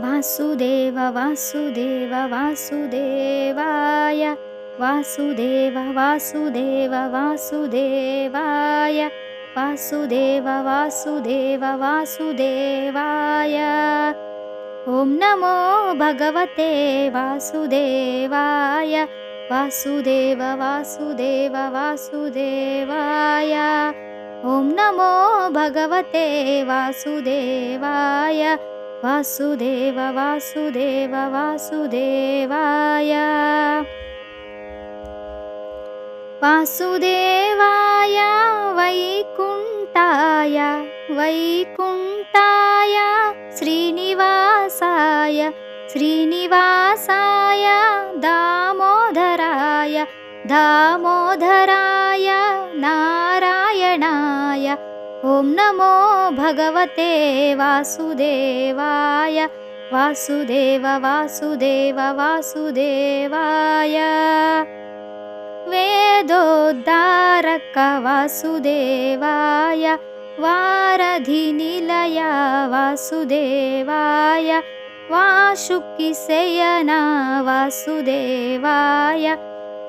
वासुदेव वासुदेव वासुदेवाय वासुदेव वासुदेव वासुदेवाय वासुदेव वासुदेव वासुदेवाय। ॐ नमो भगवते वासुदेवाय वासुदेव वासुदेव वासुदेवाय। ॐ नमो भगवते वासुदेवाय वासुदेव वासुदेव वासुदेवाय। वासुदेवाय वैकुण्ठाय वैकुण्ठाय श्रीनिवासाय श्रीनिवासाय दामोदराय दामोदराय नारायणाय। ॐ नमो भगवते वासुदेवाय वासुदेव वासुदेव वासुदेवाय। वेदोद्धारक वासुदेवाय वारधिनिलय वासुदेवाय वासुकिशयन वासुदेवाय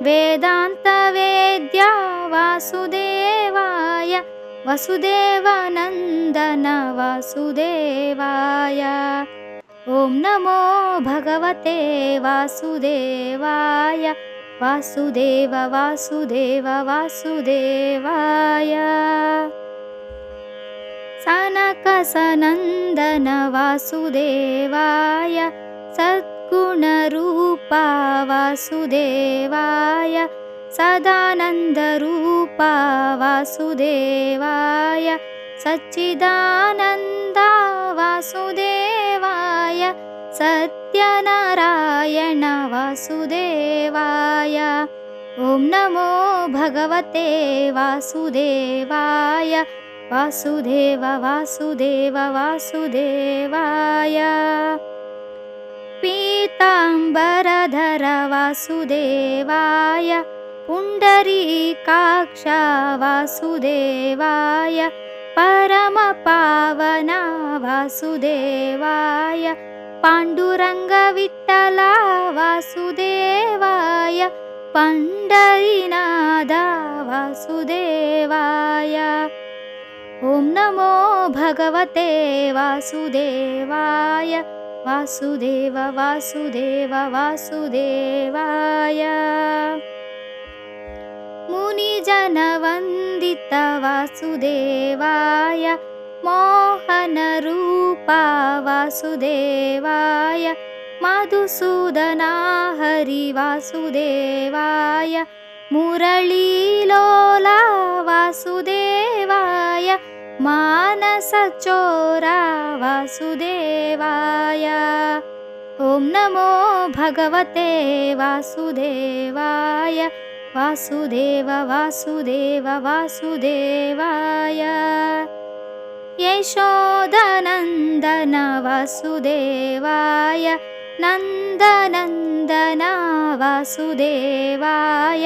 वेदान्तवेद्या वासुदेवाय वसुदेवानन्दन वासुदेवाय। ॐ नमो भगवते वासुदेवाय वासुदेव वासुदेव वासुदेवाय। सनकसनन्दन वासुदेवाय सद्गुणरूपा वासुदेवाय सदानन्दरूपा वासुदेवाय सच्चिदानन्दा वासुदेवाय सत्यनारायण वासुदेवाय। ॐ नमो भगवते वासुदेवाय वासुदेव वासुदेव वासुदेवाय। पीताम्बरधर वासुदेवाय पुण्डरीकाक्ष वासुदेवाय परमपावन वासुदेवाय पाण्डुरङ्गविठ्ठल वासुदेवाय पण्डरीनाथ वासुदेवाय। ॐ नमो भगवते वासुदेवाय वासुदेव वासुदेव वासुदेवाय। मुनिजनवन्दित वासुदेवाय मोहनरूपा वासुदेवाय मधुसूदना हरि वासुदेवाय मुरलीलोला वासुदेवाय मानसचोरा वासुदेवाय। ॐ नमो भगवते वासुदेवाय वासुदेव वासुदेव वासुदेवाय। यशोदनन्दन वासुदेवाय नन्दनन्दन वासुदेवाय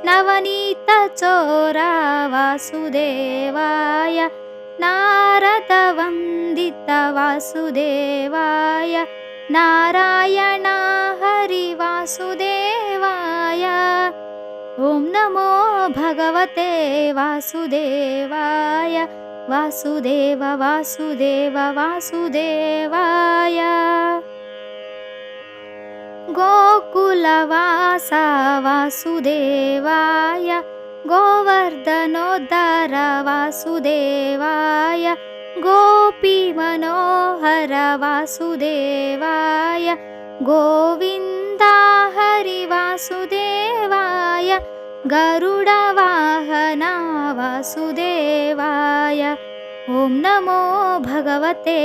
नवनीतचोरा वासुदेवाय नारदवन्दित वासुदेवाय नारायण हरि वासुदेवाय। ॐ नमो भगवते वासुदेवाय वासुदेव वासुदेव वासुदेवाय। गोकुलवासा वासुदेवाय गोवर्धनोद्धार वासुदेवाय गोपीमनोहर वासुदेवाय गोविन्दा हरि वासुदेवाय गरुडवाहन वासुदेवाय। ॐ नमो भगवते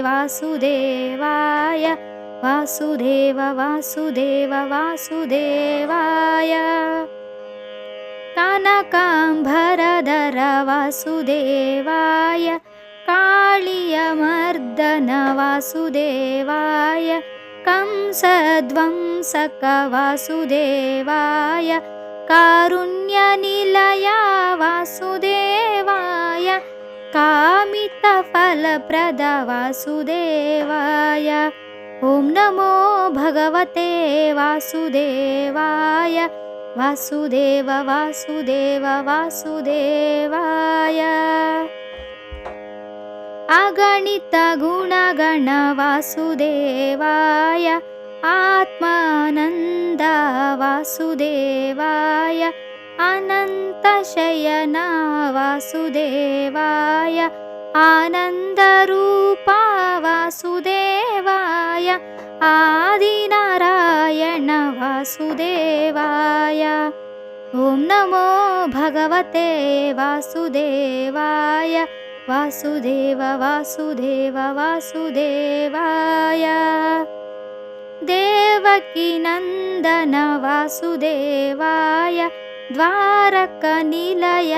वासुदेवाय वासुदेव वासुदेव वासुदेवाय। कनकाम्बरधर वासुदेवाय कालियमर्दन वासुदेवाय कंसध्वंसक वासुदेवाय कारुण्यनिलय वासुदेवाय कामितफलप्रद वासुदेवाय। ॐ नमो भगवते वासुदेवाय वासुदेव वासुदेव वासुदेवाय अगणित गुणगण वासुदेवाय आत्मानन्द वासुदेवाय अनन्तशयन वासुदेवाय आनन्दरूपा वासुदेवाय आदिनारायण वासुदेवाय ॐ नमो भगवते वासुदेवाय वासुदेव वासुदेव वासुदेवाय देवकीनन्दन वासुदेवाय द्वारकनिलय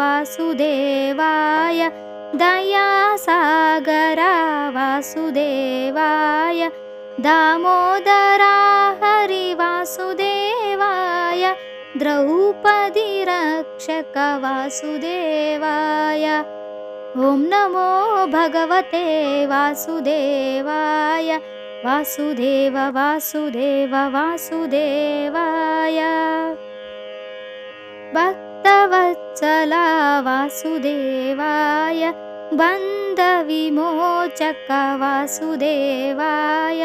वासुदेवाय दयासागर वासुदेवाय दामोदरा हरि वासुदेवाय द्रौपदी रक्षक वासुदेवाय ॐ नमो भगवते वासुदेवाय वासुदेव वासुदेव वासुदेवाय भक्तवत्सला वासुदेवाय बन्धविमोचक वासुदेवाय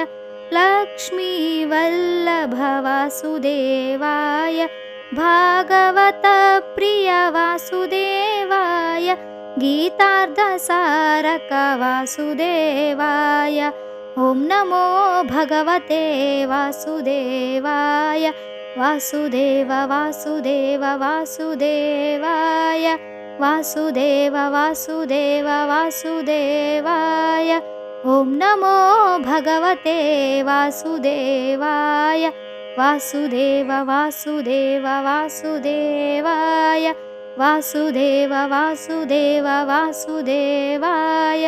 लक्ष्मीवल्लभ वासुदेवाय भागवतप्रिय वासुदेवाय गीतार्धसारक वासुदेवाय ॐ नमो भगवते वासुदेवाय वासुदेव वासुदेव वासुदेवाय वासुदेव वासुदेव वासुदेवाय ॐ नमो भगवते वासुदेवाय वासुदेव वासुदेव वासुदेवाय वासुदेव वासुदेव वासुदेवाय।